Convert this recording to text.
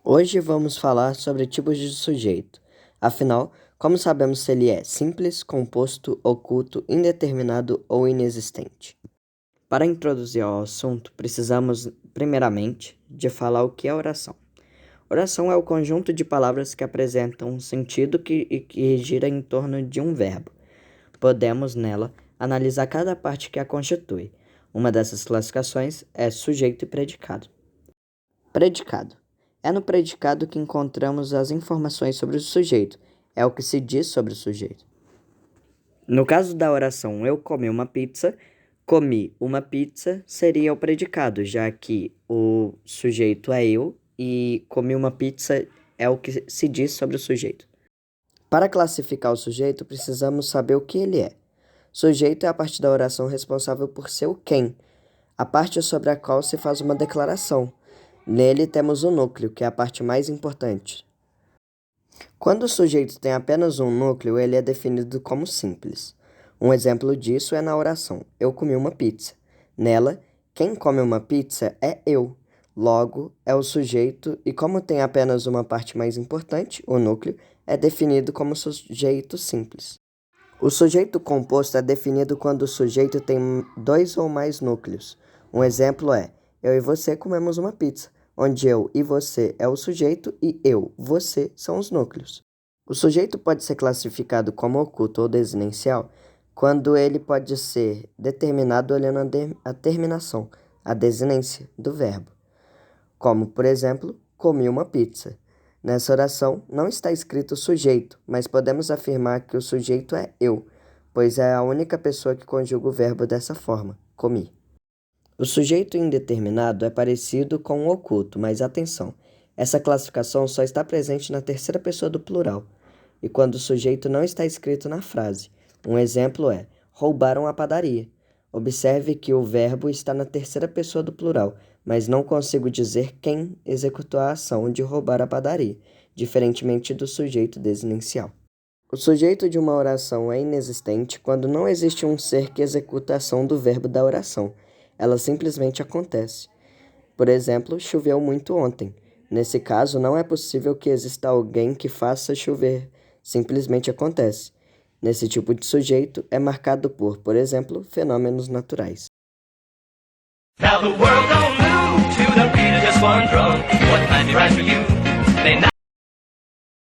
Hoje vamos falar sobre tipos de sujeito. Afinal, como sabemos se ele é simples, composto, oculto, indeterminado ou inexistente? Para introduzir ao assunto, precisamos, primeiramente, de falar o que é oração. Oração é o conjunto de palavras que apresentam um sentido que gira em torno de um verbo. Podemos, nela, analisar cada parte que a constitui. Uma dessas classificações é sujeito e predicado. Predicado. É no predicado que encontramos as informações sobre o sujeito, é o que se diz sobre o sujeito. No caso da oração eu comi uma pizza seria o predicado, já que o sujeito é eu e comi uma pizza é o que se diz sobre o sujeito. Para classificar o sujeito, precisamos saber o que ele é. Sujeito é a parte da oração responsável por ser o quem, a parte sobre a qual se faz uma declaração. Nele temos o núcleo, que é a parte mais importante. Quando o sujeito tem apenas um núcleo, ele é definido como simples. Um exemplo disso é na oração eu comi uma pizza. Nela, quem come uma pizza é eu. Logo, é o sujeito e como tem apenas uma parte mais importante, o núcleo, é definido como sujeito simples. O sujeito composto é definido quando o sujeito tem dois ou mais núcleos. Um exemplo é eu e você comemos uma pizza, onde eu e você é o sujeito e eu, você são os núcleos. O sujeito pode ser classificado como oculto ou desinencial quando ele pode ser determinado olhando a terminação, a desinência do verbo. Como, por exemplo, comi uma pizza. Nessa oração não está escrito sujeito, mas podemos afirmar que o sujeito é eu, pois é a única pessoa que conjuga o verbo dessa forma, comi. O sujeito indeterminado é parecido com o oculto, mas atenção, essa classificação só está presente na terceira pessoa do plural, e quando o sujeito não está escrito na frase. Um exemplo é, roubaram a padaria. Observe que o verbo está na terceira pessoa do plural, mas não consigo dizer quem executou a ação de roubar a padaria, diferentemente do sujeito desinencial. O sujeito de uma oração é inexistente quando não existe um ser que executa a ação do verbo da oração. Ela simplesmente acontece. Por exemplo, choveu muito ontem. Nesse caso, não é possível que exista alguém que faça chover. Simplesmente acontece. Nesse tipo de sujeito, é marcado por exemplo, fenômenos naturais. Now the world don't move to the beat of just one drum. What might be right for you